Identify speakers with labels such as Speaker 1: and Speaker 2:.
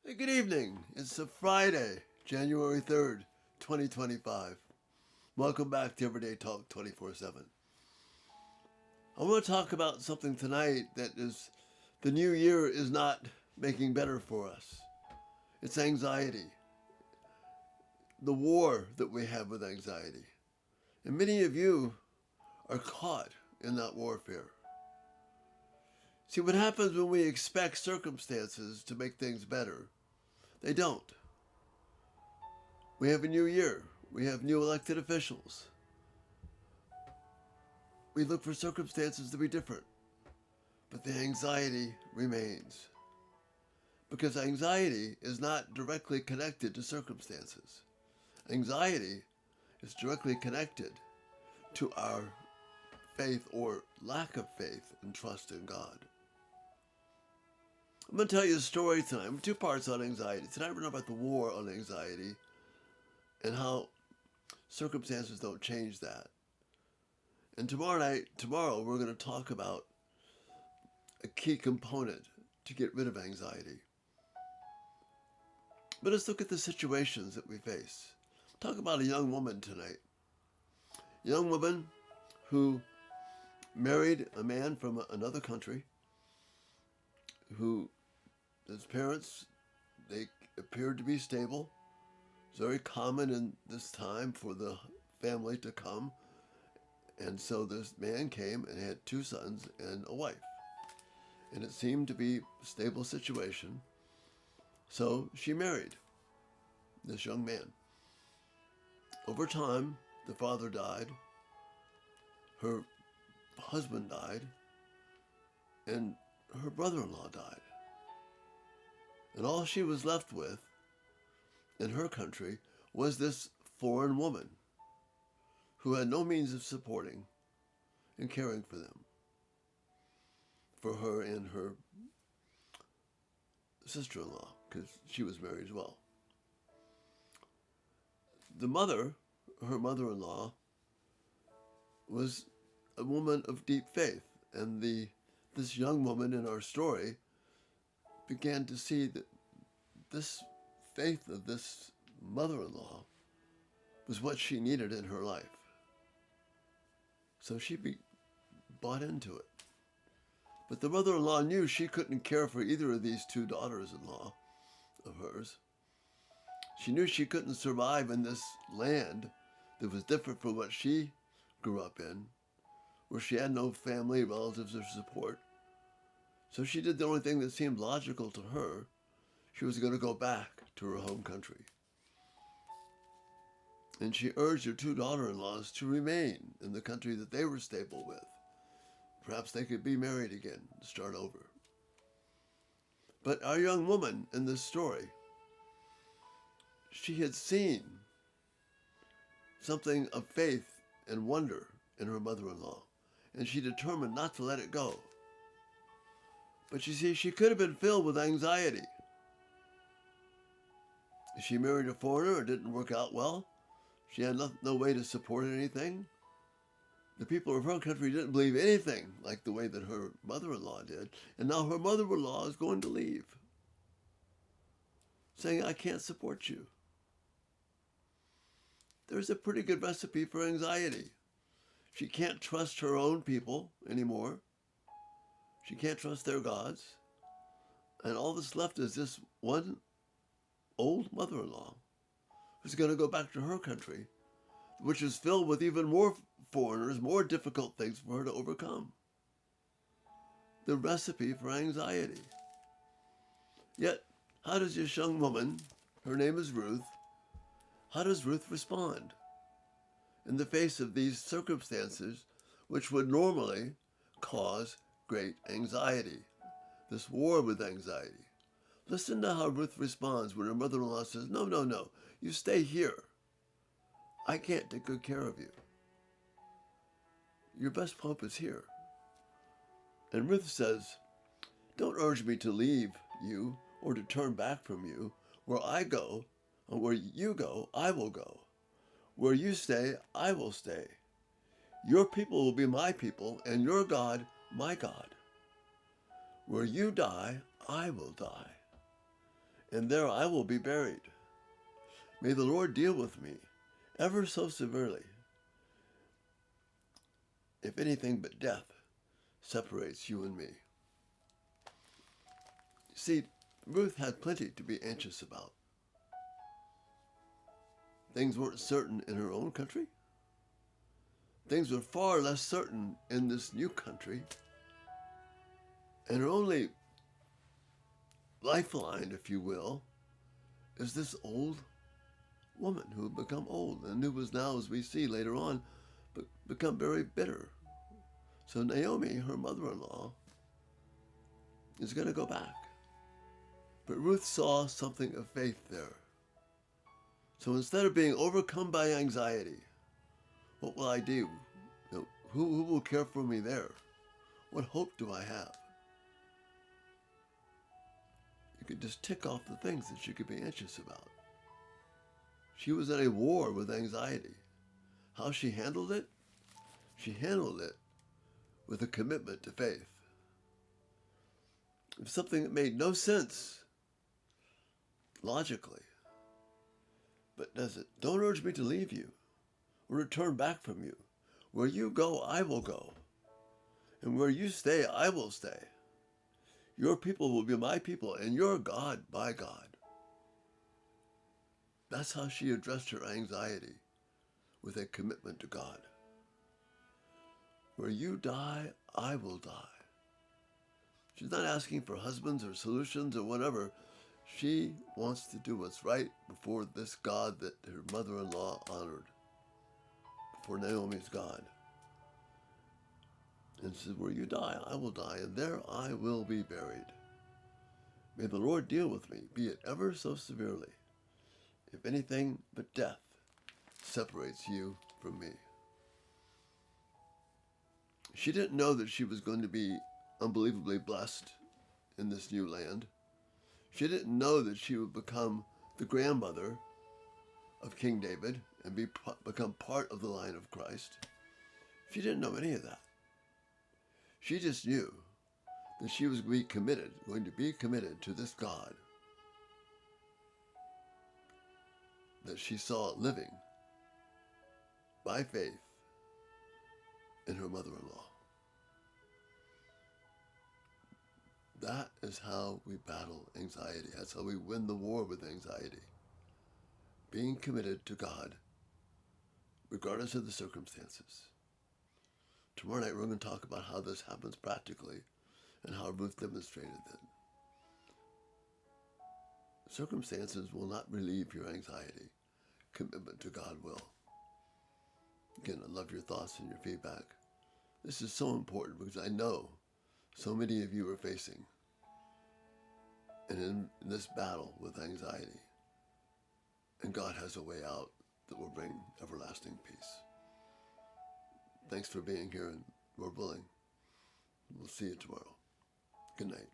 Speaker 1: Hey, good evening. It's a Friday, January 3rd, 2025. Welcome back to Everyday Talk 24/7. I want to talk about something tonight that is the new year is not making better for us. It's anxiety, the war that we have with anxiety. And many of you are caught in that warfare. See, what happens when we expect circumstances to make things better? They don't. We have a new year. We have new elected officials. We look for circumstances to be different, but the anxiety remains. Because anxiety is not directly connected to circumstances. Anxiety is directly connected to our faith or lack of faith and trust in God. I'm going to tell you a story tonight. Two parts on anxiety. Tonight we're going to talk about the war on anxiety and how circumstances don't change that. And tomorrow we're going to talk about a key component to get rid of anxiety. But let's look at the situations that we face. Talk about a young woman tonight. A young woman who married a man from another country who, his parents, they appeared to be stable. It's very common in this time for the family to come. And so this man came and had two sons and a wife. And it seemed to be a stable situation. So she married this young man. Over time, the father died, her husband died, and her brother-in-law died. And all she was left with in her country was this foreign woman who had no means of supporting and caring for them, for her and her sister-in-law, because she was married as well. The mother, her mother-in-law, was a woman of deep faith, and this young woman in our story began to see that this faith of this mother-in-law was what she needed in her life. So she bought into it. But the mother-in-law knew she couldn't care for either of these two daughters-in-law of hers. She knew she couldn't survive in this land that was different from what she grew up in, where she had no family, relatives, or support. So she did the only thing that seemed logical to her. She was going to go back to her home country. And she urged her two daughter-in-laws to remain in the country that they were stable with. Perhaps they could be married again and start over. But our young woman in this story, she had seen something of faith and wonder in her mother-in-law, and she determined not to let it go. But you see, she could have been filled with anxiety. She married a foreigner, it didn't work out well. She had no way to support anything. The people of her country didn't believe anything like the way that her mother-in-law did. And now her mother-in-law is going to leave, saying, I can't support you. There's a pretty good recipe for anxiety. She can't trust her own people anymore. She can't trust their gods. And all that's left is this one old mother-in-law who's going to go back to her country, which is filled with even more foreigners, more difficult things for her to overcome. The recipe for anxiety. Yet, how does this young woman, her name is Ruth, how does Ruth respond in the face of these circumstances which would normally cause great anxiety, this war with anxiety? Listen to how Ruth responds when her mother-in-law says, no, you stay here. I can't take good care of you. Your best hope is here. And Ruth says, don't urge me to leave you or to turn back from you. Where I go, and where you go, I will go. Where you stay, I will stay. Your people will be my people, and your God, my God. Where you die, I will die. and there I will be buried. May the Lord deal with me ever so severely, if anything but death separates you and me. See, Ruth had plenty to be anxious about. Things weren't certain in her own country. Things were far less certain in this new country. And her only lifeline, if you will, is this old woman who had become old and who was now, as we see later on, become very bitter. So Naomi, her mother-in-law, is going to go back. But Ruth saw something of faith there. So instead of being overcome by anxiety, what will I do? Who will care for me there? What hope do I have? You could just tick off the things that she could be anxious about. She was at a war with anxiety. How she handled it? She handled it with a commitment to faith. It was something that made no sense logically. But does it? Don't urge me to leave you or to turn back from you. Where you go, I will go. And where you stay, I will stay. Your people will be my people, and your God, my God. That's how she addressed her anxiety, with a commitment to God. Where you die, I will die. She's not asking for husbands or solutions or whatever. She wants to do what's right before this God that her mother-in-law honored, before Naomi's God. And she says, where you die, I will die, and there I will be buried. May the Lord deal with me, be it ever so severely, if anything but death separates you from me. She didn't know that she was going to be unbelievably blessed in this new land. She didn't know that she would become the grandmother of King David and become part of the line of Christ. She didn't know any of that. She just knew that she was going to be committed to this God that she saw living by faith in her mother-in-law. That is how we battle anxiety. That's how we win the war with anxiety. Being committed to God, regardless of the circumstances. Tomorrow night we're going to talk about how this happens practically and how Ruth demonstrated that. Circumstances will not relieve your anxiety. Commitment to God will. Again, I love your thoughts and your feedback. This is so important because I know so many of you are facing and in this battle with anxiety. And God has a way out that will bring everlasting peace. Thanks for being here, and Lord willing, we'll see you tomorrow. Good night.